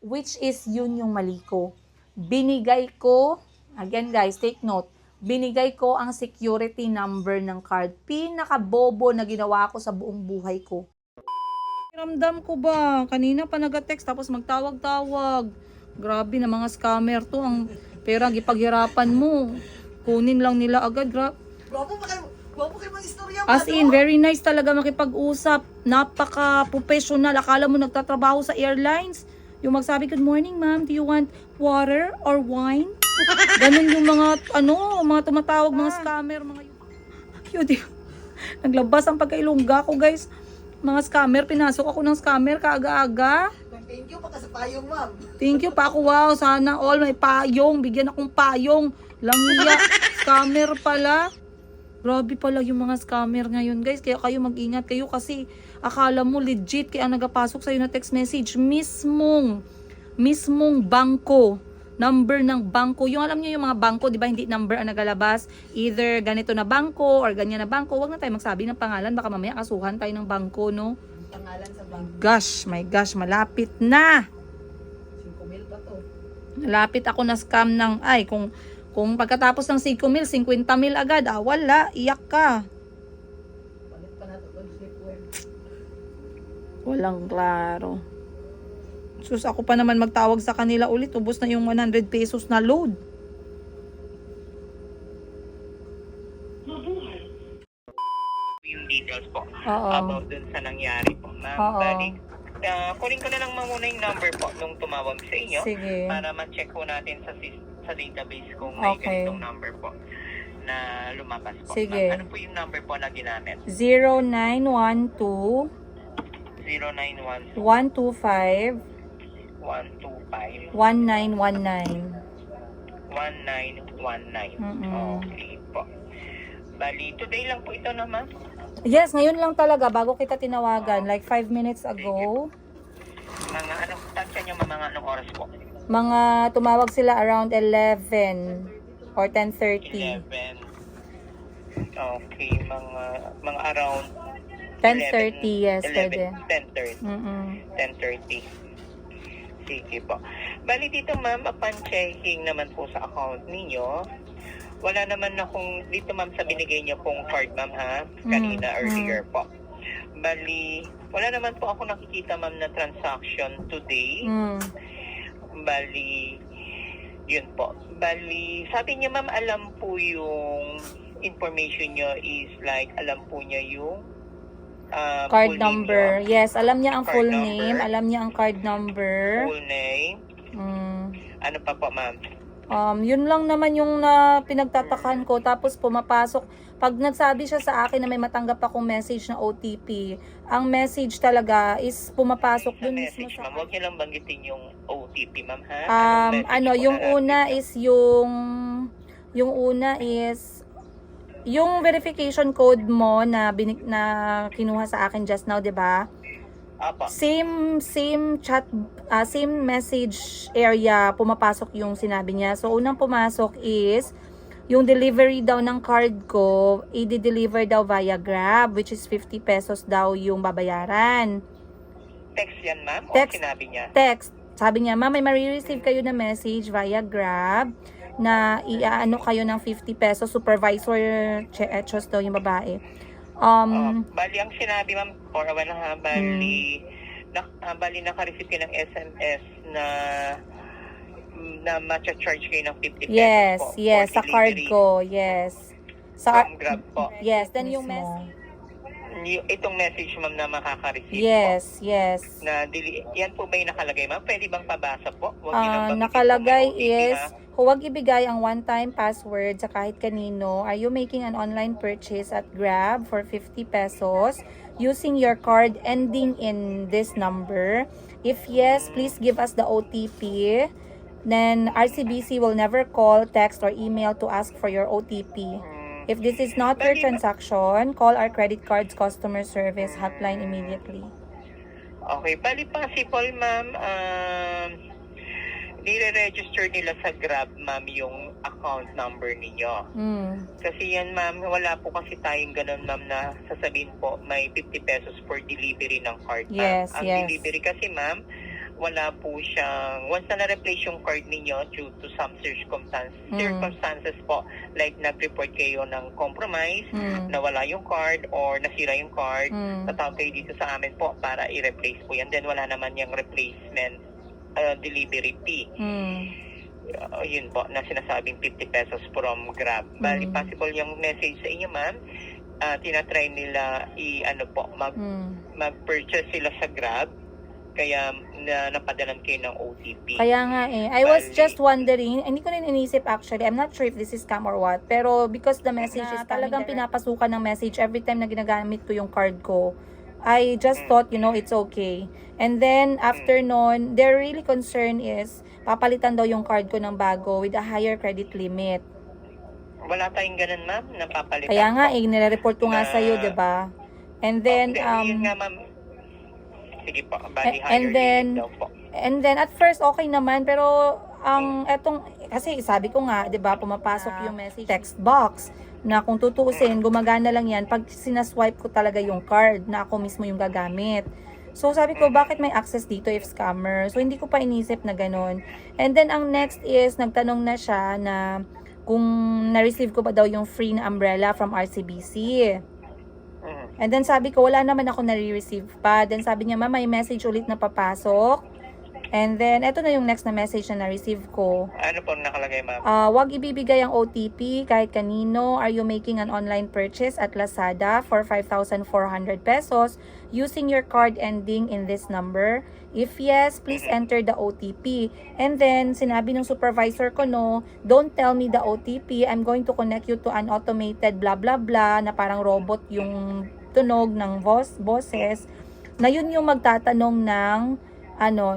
which is yun yung mali ko. Binigay ko, again guys, take note, binigay ko ang security number ng card. Pinakabobo na ginawa ko sa buong buhay ko. Ramdam ko ba, kanina pa nag-text tapos magtawag-tawag. Grabe na mga scammer to, ang pera gipaghirapan mo. Kunin lang nila agad. Gwapo kayo mga istorya mo. As in, very nice talaga makipag-usap. Napaka-professional. Akala mo nagtatrabaho sa airlines. Yung magsabi, good morning ma'am, do you want water or wine? Ganun yung mga, mga tumatawag, mga scammer, mga cute. Naglabas ang pagkailungga ko, guys. Mga scammer, pinasok ako ng scammer kaaga-aga. Thank you pa sa payong, ma'am. Thank you pa ako, wow, sana all may payong. Bigyan akong payong. Langya, scammer pala. Grabe pala yung mga scammer ngayon, guys. Kaya kayo mag-ingat kayo kasi akala mo legit kaya nagapasok sa'yo na text message mismong bangko. Number ng bangko. Yung alam niyo yung mga bangko, di ba hindi number ang nagalabas? Either ganito na bangko or ganyan na bangko. Huwag na tayo magsabi ng pangalan. Baka mamaya kasuhan tayo ng bangko, no? Pangalan sa bangko. My gosh, malapit na. 5,000 pa to. Malapit ako na scam ng, kung pagkatapos ng 5,000, 50,000 agad, wala, iyak ka. Palit pa nato ang slipware. Walang klaro. Sus, ako pa naman magtawag sa kanila ulit. Ubos na yung 100 pesos na load. Yung details po Oo. about dun sa nangyari po. Ma'am, Oo. balik, kunin ko na lang muna yung number po nung tumawag sa inyo Sige. para ma-check po natin sa database kung may Okay. ganitong number po na lumabas po. Sige. Ma'am, ano po yung number po na ginamit? 0912 0912 125 125 1919. 1919. Mm-mm. Okay po. Bali, today lang po ito na, ma'am. Yes, ngayon lang talaga bago kita tinawagan, like 5 minutes ago. Mga anong tansya nyo, ma'am, mga anong oras po? Mga tumawag sila around 11 or 10:30. 11. Okay, mga around 10:30, yes, pwede. 10:30. Mm-mm. 10:30. Sige po. Bali dito, ma'am, upon checking naman po sa account ninyo, wala naman akong dito, ma'am, sa binigay niyo pong card, ma'am, ha? Kanina, earlier po. Bali, wala naman po ako nakikita, ma'am, na transaction today. Mm. Bali, yun po. Bali, sabi niya, ma'am, alam po yung information niyo is like, alam po niya yung Card full name number. niyo, Yes, alam niya ang Card full number. name, alam niya ang card number. full name. Mm. Ano pa po, ma'am? Yun lang naman yung pinagtatakan ko. Tapos pumapasok. Pag nagsabi siya sa akin na may matanggap akong message na OTP, ang message talaga is pumapasok Sa dun mismo message, sa... ma'am, huwag niyo lang banggitin yung OTP, ma'am, ha? Yung una is yung verification code mo na kinuha sa akin just now, 'di ba? Apa. Same chat, same message area pumapasok yung sinabi niya. So unang pumasok is yung delivery daw ng card ko, i-deliver daw via Grab, which is 50 pesos daw yung babayaran. Text yan, ma'am? Text. O sinabi niya? Text. Sabi niya, ma'am, may ma-receive kayo na message via Grab na iaano kayo ng 50 pesos. Supervisor Chos daw yung babae. Bali, ang sinabi, ma'am, for a while, ha? Bali, naka-receive kayo ng SMS na ma-charge kayo ng 50 pesos Yes, po. yes, for sa card delivery ko, yes. From Grab po. Yes, then yung message. Itong message, ma'am, na makaka-receive po. Yes, yes. Yan po ba yung nakalagay, ma'am? Pwede bang pabasa po? Huwag niyo lang banggitin Nakalagay po may OTP, is, ha? huwag ibigay ang one-time password sa kahit kanino. Are you making an online purchase at Grab for 50 pesos using your card ending in this number? If yes, please give us the OTP. Then RCBC will never call, text, or email to ask for your OTP. If this is not your transaction, call our credit cards customer service hotline immediately. Okay, bali possible, ma'am, nire-register nila sa Grab, ma'am, yung account number ninyo. Kasi yan, ma'am, wala po kasi tayong ganun, ma'am, na sasabihin po may 50 pesos for delivery ng card. Yes, Ang yes. delivery kasi, ma'am, wala po siyang, once na na-replace yung card ninyo due to some circumstances po, like nag-report kayo ng compromise, nawala yung card or nasira yung card, tatawag kayo dito sa amin po para i-replace po yan. Then wala naman yung replacement delivery fee. Yun po, na sinasabing 50 pesos from Grab. Bali, possible yung message sa inyo, ma'am. Tinatry nila mag-purchase sila sa Grab. Kaya napadalan kayo ng OTP. Kaya nga eh. I was just wondering, hindi ko rin inisip actually. I'm not sure if this is scam or what. Pero because the message is talagang pinapasukan ng message every time na ginagamit ko yung card ko, I just thought, it's okay. And then, after nun, their really concern is, papalitan daw yung card ko ng bago with a higher credit limit. Wala tayong ganun, ma'am, napapalitan. Kaya nga eh, nire-report ko nga sa'yo, diba? And then, yun nga, ma'am. Sige po, bali higher limit daw po. And then, at first, okay naman, pero, kasi sabi ko nga, diba, pumapasok yung message text box, na kung tutuusin, gumagana lang yan pag sinaswipe ko talaga yung card na ako mismo yung gagamit. So, sabi ko, bakit may access dito if scammer? So, hindi ko pa inisip na ganun. And then, ang next is, nagtanong na siya na kung na-receive ko ba daw yung free na umbrella from RCBC. And then, sabi ko, wala naman ako na-receive pa. Then, sabi niya, may message ulit na papasok. And then, eto na yung next na message na na-receive ko. Ano po nakalagay, ma'am? Wag ibibigay ang OTP kahit kanino. Are you making an online purchase at Lazada for 5,400 pesos using your card ending in this number? If yes, please enter the OTP. And then, sinabi ng supervisor ko, no, don't tell me the OTP. I'm going to connect you to an automated blah blah blah na parang robot yung tunog ng boses na yun yung magtatanong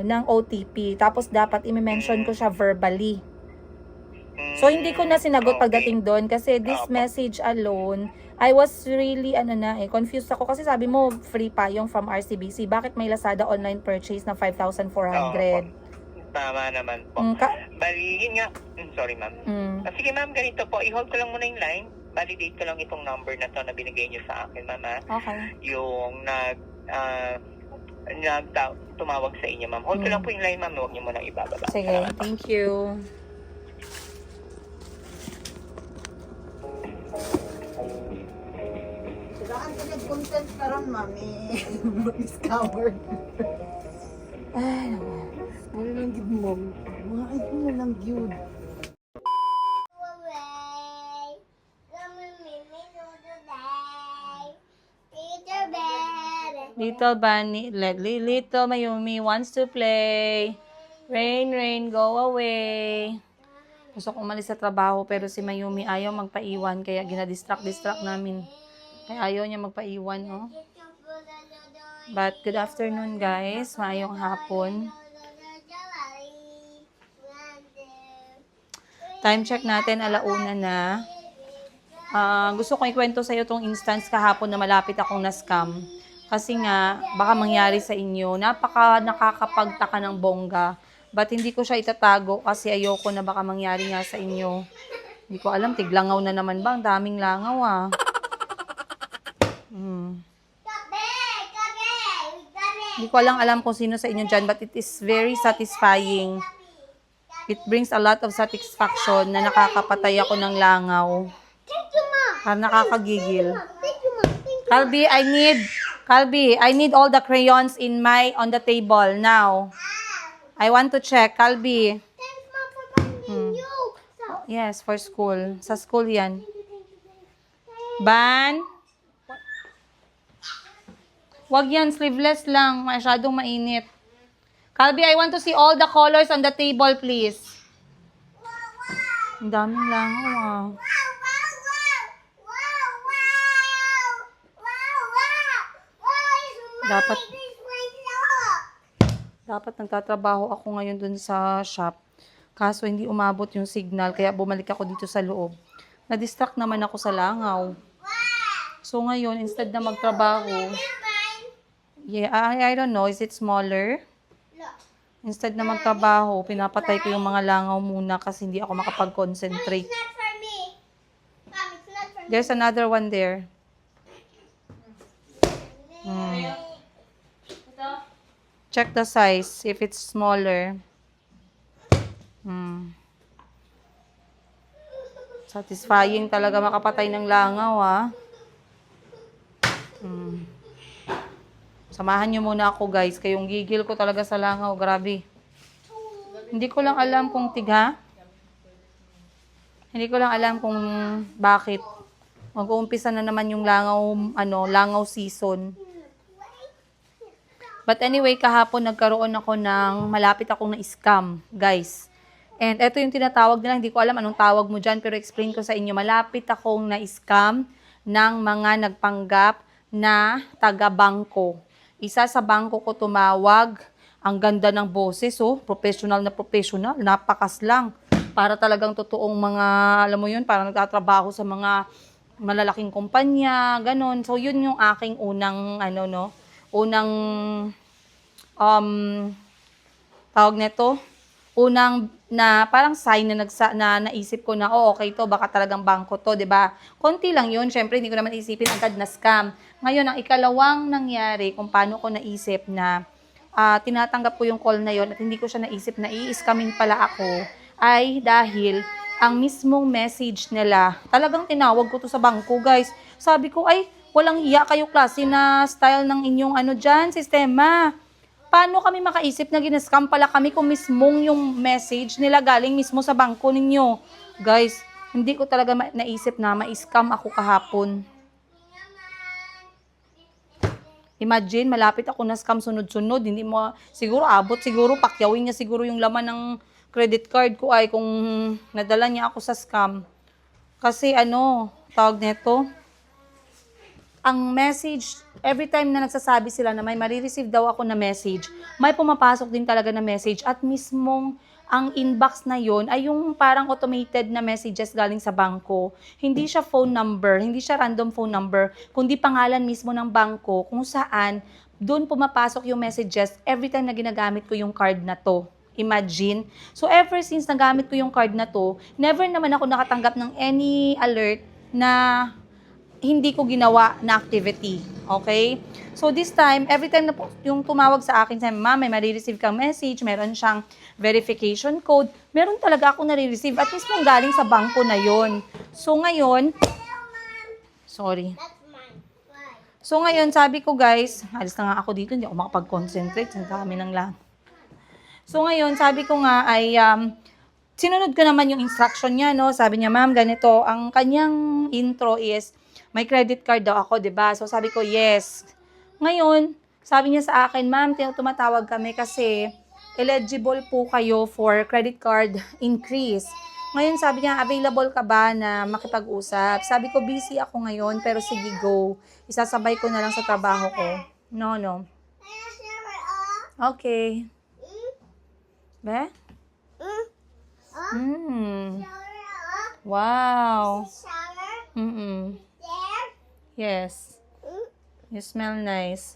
ng OTP. Tapos dapat i-mention ko siya verbally. So hindi ko na sinagot pagdating doon kasi this message alone, I was really confused ako kasi sabi mo free pa yung from RCBC. Bakit may Lazada online purchase na 5,400? Tama naman po. Bali, yun nga. Sorry, ma'am. Sige, ma'am, ganito po. I-hold ko lang muna yung line. Validate ko lang itong number na to na binigay niyo sa akin, ma'am. Okay. Yung tumawag sa inyo, ma'am. Hold ko lang po yung line, ma'am. Huwag niyo munang ibababa. Sige, thank you. Saan ka nag-content ka ron, mami? Scammer. Ay, naman. Ano lang gid mo? Mga ito na lang yun. Little Bunny, little Mayumi wants to play. Rain, rain, go away. Gusto kong umalis sa trabaho pero si Mayumi ayaw magpaiwan kaya ginadistract namin. Kaya ayaw niya magpaiwan, no? But good afternoon, guys. Maayong hapon. Time check natin, 1:00 na. Gusto kong ikwento sa iyo tong instance kahapon na malapit akong na-scam. Kasi nga, baka mangyari sa inyo. Nakakapagtaka ng bongga. But hindi ko siya itatago kasi ayoko na baka mangyari nga sa inyo. Hindi ko alam, tiglangaw na naman ba? Ang daming langaw, Hindi ko alam kung sino sa inyo dyan, but it is very satisfying. It brings a lot of satisfaction na nakakapatay ako ng langaw. Nakakagigil. Calby, I need all the crayons on the table now. I want to check. Calby. Yes, for school. Sa school yan. Ban? Wag yan, sleeveless lang. Masyadong mainit. Calby, I want to see all the colors on the table, please. Ang daming langaw, Dapat nagtatrabaho ako ngayon dun sa shop. Kaso hindi umabot yung signal, kaya bumalik ako dito sa loob. Na-distract naman ako sa langaw. So ngayon, instead na magtrabaho, I don't know, is it smaller? Instead na magtrabaho, pinapatay ko yung mga langaw muna kasi hindi ako makapag-concentrate. There's another one there. Check the size if it's smaller. Satisfying talaga makapatay ng langaw, ah. Samahan nyo muna ako, guys. Kayong gigil ko talaga sa langaw. Grabe. Hindi ko lang alam kung tiga. Hindi ko lang alam kung bakit. Mag-uumpisa na naman yung langaw season. But anyway, kahapon nagkaroon ako ng malapit akong na-scam, guys. And ito yung tinatawag nila, hindi ko alam anong tawag mo dyan, pero explain ko sa inyo. Malapit akong na-scam ng mga nagpanggap na taga-bangko. Isa sa bangko ko tumawag, ang ganda ng boses, oh, professional na professional, napakas lang. Para talagang totoong mga, alam mo yun, para nagtatrabaho sa mga malalaking kumpanya, ganon. So, yun yung aking unang, unang, tawag nito, unang na parang sign na naisip ko na, oh, okay to, baka talagang bangko to, 'di ba? Konti lang 'yun, syempre hindi ko naman isipin agad na scam. Ngayon, ang ikalawang nangyari kung paano ko naisip na tinatanggap ko yung call na 'yon at hindi ko siya naisip na i-scamin pala ako, ay dahil ang mismong message nila, talagang tinawag ko to sa bangko, guys. Sabi ko, ay, walang hiya kayo, klase na style ng inyong dyan, sistema. Paano kami makaisip na ginascam pala kami kung mismong yung message nila galing mismo sa bangko ninyo? Guys, hindi ko talaga naisip na ma-scam ako kahapon. Imagine, malapit ako na scam sunod-sunod. Hindi mo, siguro abot, siguro pakyawin niya siguro yung laman ng credit card ko ay kung nadala niya ako sa scam. Kasi tawag nito, ang message, every time na nagsasabi sila na may marireceive daw ako na message, may pumapasok din talaga na message at mismong ang inbox na yon ay yung parang automated na messages galing sa bangko. Hindi siya phone number, hindi siya random phone number, kundi pangalan mismo ng bangko kung saan doon pumapasok yung messages every time na ginagamit ko yung card na to. Imagine. So ever since nagamit ko yung card na to, never naman ako nakatanggap ng any alert na hindi ko ginawa na activity. Okay? So this time, every time na yung tumawag sa akin, sabi, ma'am, may marireceive kang message, meron siyang verification code, meron talaga ako nare-receive at mismo galing sa bangko na yon. So ngayon, So ngayon, sabi ko, guys, alis na nga ako dito, hindi ako makapag-concentrate, ang dami ng lang. So ngayon, sabi ko nga ay sinunod ko naman yung instruction niya, no? Sabi niya, ma'am, ganito, ang kanyang intro is may credit card daw ako, 'di ba? So sabi ko, yes. Ngayon, sabi niya sa akin, ma'am, tumatawag kami kasi eligible po kayo for credit card increase. Ngayon, sabi niya, available ka ba na makipag-usap? Sabi ko, busy ako ngayon, pero sige, go. Isasabay ko na lang sa trabaho ko. No. Okay. Be? Wow. Yes. You smell nice.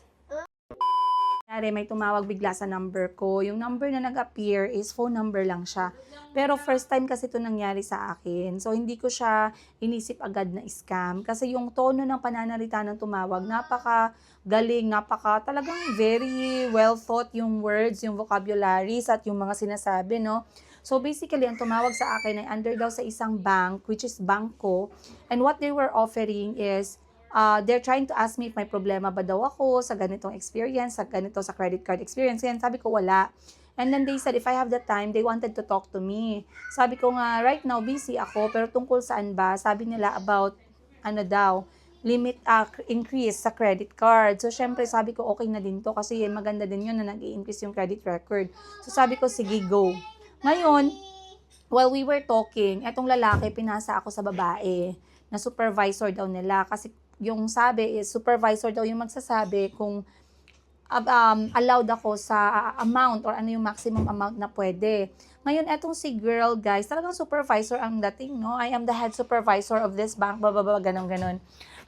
May tumawag bigla sa number ko. Yung number na nag-appear is phone number lang siya. Pero first time kasi ito nangyari sa akin. So, hindi ko siya inisip agad na scam. Kasi yung tono ng pananalita ng tumawag, napaka-galing, talagang very well thought yung words, yung vocabularies, at yung mga sinasabi, no? So, basically, ang tumawag sa akin ay under daw sa isang bank, which is Bangko. And what they were offering is, they're trying to ask me if may problema ba daw ako sa ganitong experience, sa credit card experience. Kaya sabi ko, wala. And then they said, if I have the time, they wanted to talk to me. Sabi ko nga, right now, busy ako, pero tungkol saan ba? Sabi nila about, limit increase sa credit card. So, syempre, sabi ko, okay na din to kasi maganda din yun na nag-i-increase yung credit record. So, sabi ko, sige, go. Ngayon, while we were talking, etong lalaki, pinasa ako sa babae na supervisor daw nila kasi yung sabi is supervisor daw yung magsasabi kung allowed ako sa amount or ano yung maximum amount na pwede. Ngayon, etong si girl, guys, talagang supervisor ang dating, no? I am the head supervisor of this bank, ganon.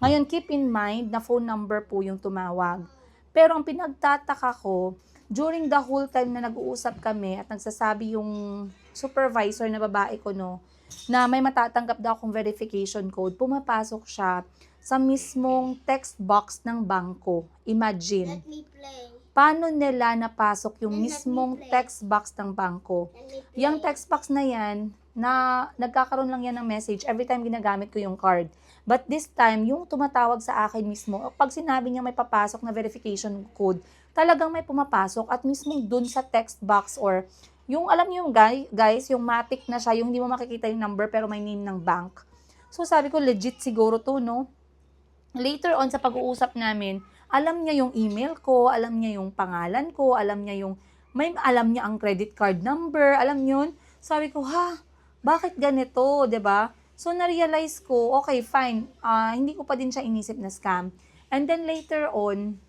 Ngayon, keep in mind na phone number po yung tumawag. Pero ang pinagtataka ko, during the whole time na nag-uusap kami at nagsasabi yung supervisor na babae ko, no, na may matatanggap daw akong verification code, pumapasok siya sa mismong text box ng bangko. Imagine. Let me play. paano nila napasok yung mismong text box ng bangko. Yung text box na yan, na nagkakaroon lang yan ng message every time ginagamit ko yung card. But this time, yung tumatawag sa akin mismo, pag sinabi niya may papasok na verification code, talagang may pumapasok at mismo dun sa text box or yung alam niyo yung guys, yung matic na siya, yung hindi mo makikita yung number pero may name ng bank. So sabi ko, legit siguro to, no? Later on sa pag-uusap namin, alam niya yung email ko, alam niya yung pangalan ko, alam niya ang credit card number, alam yun. Sabi ko, bakit ganito, 'di ba? So na-realize ko, okay, fine. Hindi ko pa din siya inisip na scam. And then later on,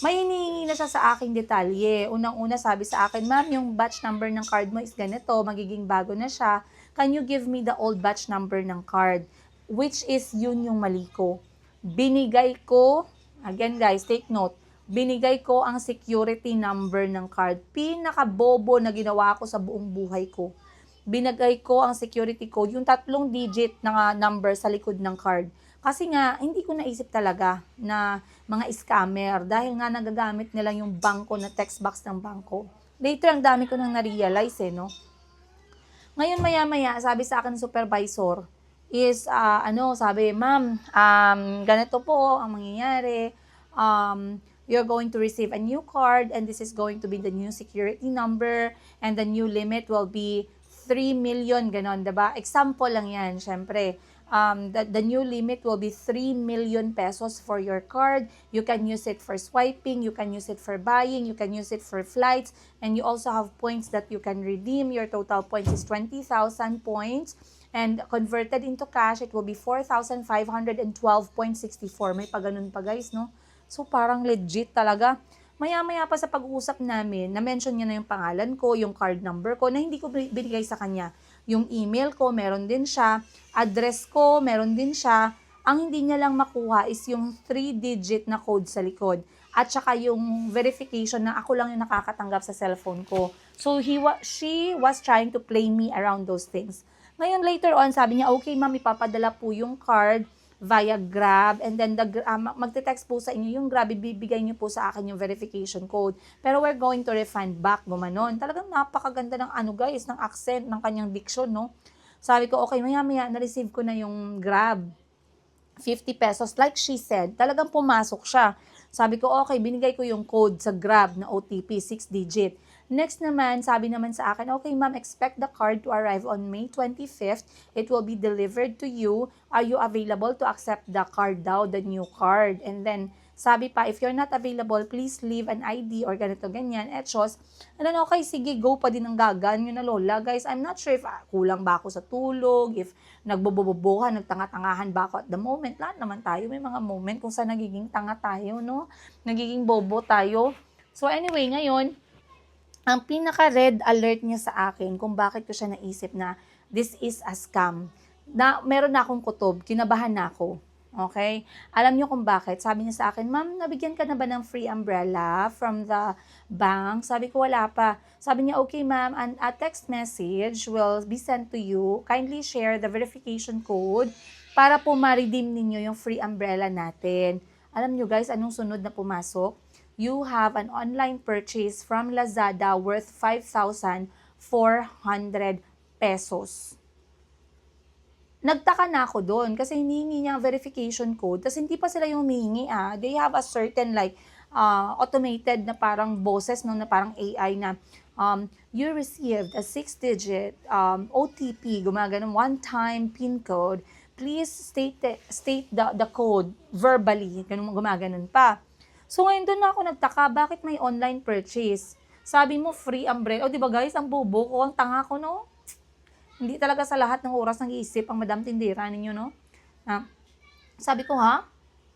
may hinihingi na siya sa aking detalye. Unang-una sabi sa akin, ma'am, yung batch number ng card mo is ganito, magiging bago na siya. Can you give me the old batch number ng card? Which is yun yung mali ko. Binigay ko, again guys, take note, binigay ko ang security number ng card. Pinakabobo na ginawa ko sa buong buhay ko. Binigay ko ang security code, yung 3 digit na number sa likod ng card. Kasi nga, hindi ko naisip talaga na mga scammer dahil nga nagagamit nila yung bangko na text box ng bangko. Later, ang dami ko nang na-realize no? Ngayon, maya-maya, sabi sa akin ng supervisor, is, sabi, ma'am, ganito po ang mangyayari, you're going to receive a new card and this is going to be the new security number and the new limit will be 3 million, ganon, diba? Example lang yan, syempre. The new limit will be 3 million pesos for your card. You can use it for swiping, you can use it for buying, you can use it for flights, and you also have points that you can redeem. Your total points is 20,000 points. And converted into cash, it will be 4,512.64. May paganon pa guys, no? So parang legit talaga. Maya-maya pa sa pag-uusap namin, na-mention niya na yung pangalan ko, yung card number ko, na hindi ko binigay sa kanya. Yung email ko, meron din siya. Address ko, meron din siya. Ang hindi niya lang makuha is yung 3-digit na code sa likod. At saka yung verification na ako lang yung nakakatanggap sa cellphone ko. So she was trying to play me around those things. Ngayon, later on, sabi niya, okay ma'am, ipapadala po yung card via Grab, and then magte-text po sa inyo yung Grab, ibibigay niyo po sa akin yung verification code. Pero we're going to refund back, gumanon. Talagang napakaganda ng guys, ng accent, ng kanyang diction, no? Sabi ko, okay, maya-maya, na-receive ko na yung Grab. 50 pesos, like she said, talagang pumasok siya. Sabi ko, okay, binigay ko yung code sa Grab na OTP, 6-digit. Next naman, sabi naman sa akin, okay ma'am, expect the card to arrive on May 25th. It will be delivered to you. Are you available to accept the card daw, the new card? And then, sabi pa, if you're not available, please leave an ID or ganito, ganyan, etchos. And then, okay, sige, go pa din ang gagan yun na lola. Guys, I'm not sure if kulang ba ako sa tulog, if nagbobobobohan, nagtanga-tangahan ba ako at the moment. Lahat naman tayo, may mga moment kung saan nagiging tanga tayo, no? Nagiging bobo tayo. So anyway, ngayon, ang pinaka-red alert niya sa akin kung bakit ko siya naisip na this is a scam. Meron na akong kutob, kinabahan na ako. Okay? Alam niyo kung bakit? Sabi niya sa akin, ma'am, nabigyan ka na ba ng free umbrella from the bank? Sabi ko, wala pa. Sabi niya, okay ma'am, and a text message will be sent to you. Kindly share the verification code para po ma-redeem ninyo yung free umbrella natin. Alam niyo guys, anong sunod na pumasok? You have an online purchase from Lazada worth 5,400 pesos. Nagtaka na ako doon kasi hinihingi niya ang verification code tapos hindi pa sila yung humihingi. They have a certain automated na parang boses, no, na parang AI na you received a 6-digit OTP, gumagano, one-time PIN code. Please state the code verbally. Ganun, gumaganon pa. So ngayon doon na ako nagtaka, bakit may online purchase? Sabi mo free umbrella. O di ba guys, ang bobo ko, ang tanga ko, no? Hindi talaga sa lahat ng oras nag-iisip ang Madam Tindera ninyo, no? Sabi ko,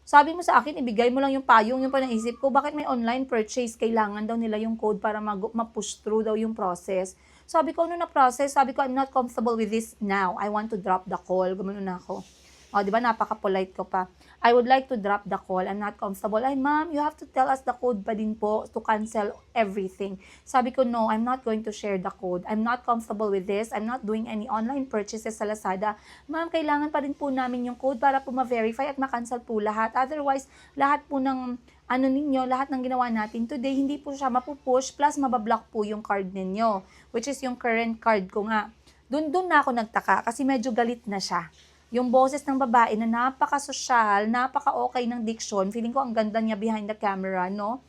sabi mo sa akin, ibigay mo lang yung payong, yung panaisip ko, bakit may online purchase? Kailangan daw nila yung code para ma-push through daw yung process. Sabi ko, ano na process? Sabi ko, I'm not comfortable with this now. I want to drop the call. Gumano na ako. O, di ba, napaka-polite ko pa. I would like to drop the call. I'm not comfortable. Ay, ma'am, you have to tell us the code pa din po to cancel everything. Sabi ko, no, I'm not going to share the code. I'm not comfortable with this. I'm not doing any online purchases sa Lazada. Ma'am, kailangan pa din po namin yung code para po ma-verify at ma-cancel po lahat. Otherwise, lahat po ng ano ninyo, lahat ng ginawa natin today, hindi po siya mapupush, plus mabablock po yung card ninyo, which is yung current card ko nga. Doon na ako nagtaka kasi medyo galit na siya. Yung boses ng babae na napaka-sosyal, napaka-okay ng diction, feeling ko ang ganda niya behind the camera, no?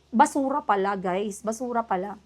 Basura pala, guys. Basura pala.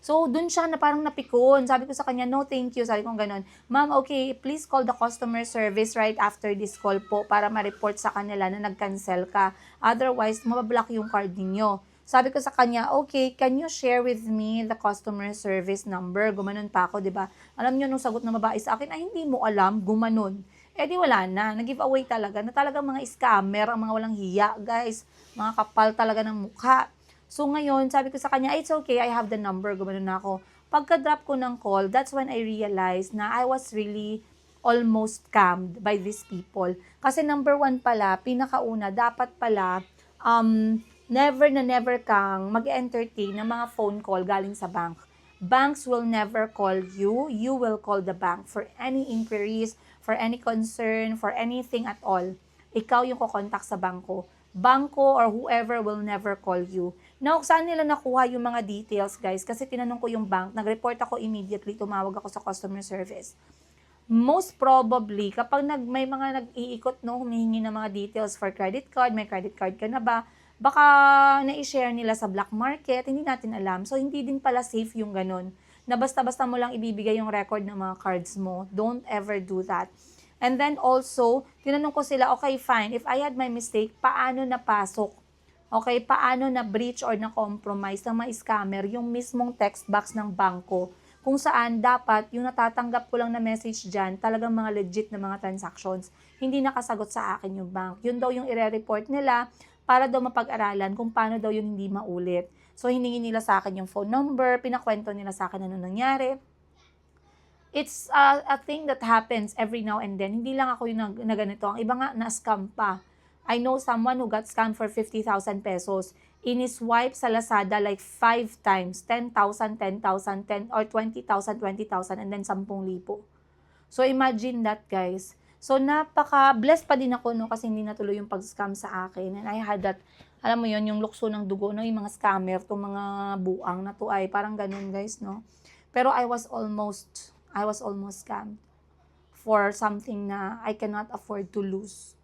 So, dun siya na parang napikon. Sabi ko sa kanya, no, thank you. Sabi ko ganon. Ma'am, okay, please call the customer service right after this call po para ma-report sa kanila na nag-cancel ka. Otherwise, mabablock yung card ninyo. Sabi ko sa kanya, okay, can you share with me the customer service number? Gumanon pa ako, di ba? Alam nyo, nung sagot ng babae sa akin, ay hindi mo alam, gumanon. Eh di wala na, nag-giveaway talaga, na talagang mga scammer, ang mga walang hiya, guys. Mga kapal talaga ng mukha. So ngayon, sabi ko sa kanya, it's okay, I have the number, gumano na ako. Pagka-drop ko ng call, that's when I realized na I was really almost scammed by these people. Kasi number 1 pala, pinakauna, dapat pala, never kang mag-entertain ng mga phone call galing sa bank. Banks will never call you, you will call the bank for any inquiries, for any concern, for anything at all. Ikaw yung kukontak sa bangko. Bangko or whoever will never call you. Now, saan nila nakuha yung mga details, guys? Kasi tinanong ko yung bank, nag-report ako immediately, tumawag ako sa customer service. Most probably, kapag may mga nag-iikot, no, humihingi ng mga details for credit card, may credit card ka na ba, baka na-share nila sa black market, hindi natin alam. So, hindi din pala safe yung ganun. Na basta-basta mo lang ibibigay yung record ng mga cards mo. Don't ever do that. And then also, tinanong ko sila, okay, fine, if I had my mistake, paano napasok? Okay, paano na breach or na compromise ng mga scammer yung mismong text box ng bangko? Kung saan dapat yung natatanggap ko lang na message dyan, talagang mga legit na mga transactions, hindi nakasagot sa akin yung bank. Yun daw yung ire-report nila para daw mapag-aralan kung paano daw yun hindi maulit. So, hiningi nila sa akin yung phone number, pinakwento nila sa akin ano nangyari. It's a thing that happens every now and then. Hindi lang ako yung na ganito. Ang iba nga, na-scam pa. I know someone who got scammed for 50,000 pesos. In-swipe sa Lazada like 5 times. 10,000, 10,000, 10, or 20,000, 20,000, and then 10,000. So, imagine that, guys. So, napaka-blessed pa din ako, no, kasi hindi natuloy yung pag-scam sa akin. And I had that, alam mo yon yung lukso ng dugo, no, yung mga scammer, itong mga buang na to ay parang ganun, guys, no. Pero I was almost scammed for something na I cannot afford to lose.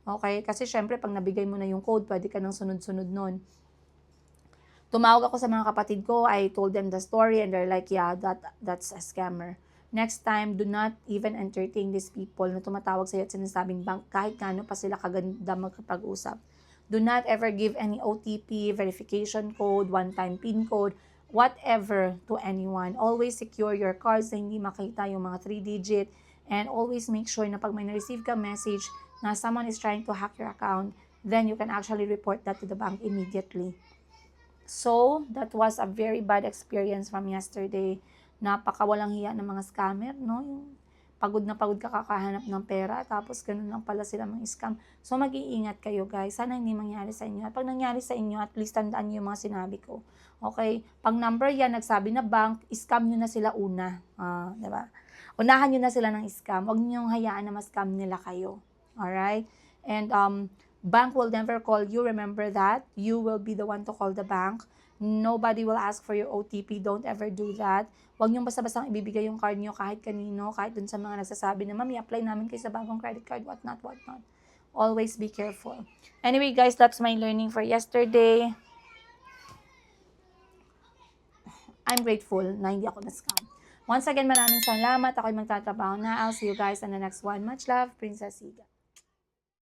Okay? Kasi syempre, pag nabigay mo na yung code, pwede ka nang sunod-sunod nun. Tumawag ako sa mga kapatid ko, I told them the story, and they're like, yeah, that's a scammer. Next time, do not even entertain these people na tumatawag sa'yo at sinasabing bank, kahit kano pa sila kaganda magkapag-usap. Do not ever give any OTP, verification code, one-time PIN code, whatever to anyone. Always secure your cards na hindi makita yung mga 3-digit, and always make sure na pag may na-receive ka message na someone is trying to hack your account, then you can actually report that to the bank immediately. So, that was a very bad experience from yesterday. Napakawalang hiya ng mga scammer, no? Yung pagod na pagod ka kakahanap ng pera, tapos ganun lang pala sila mga scam. So, mag-iingat kayo, guys. Sana hindi mangyari sa inyo. At pag nangyari sa inyo, at least tandaan nyo yung mga sinabi ko. Okay? Pag number yan, nagsabi na bank, scam nyo na sila una. Diba? Unahan nyo na sila ng scam. Huwag nyo hayaan na ma-scam nila kayo. Alright? And, bank will never call you. Remember that. You will be the one to call the bank. Nobody will ask for your OTP. Don't ever do that. Huwag niyong basta-basta ibibigay yung card niyo kahit kanino, kahit dun sa mga nagsasabi na, mami, apply namin kayo sa bagong credit card, whatnot. Always be careful. Anyway, guys, that's my learning for yesterday. I'm grateful na hindi ako na-scam. Once again, maraming salamat. Ako'y magtatrabaho na. I'll see you guys on the next one. Much love, Princess Siga.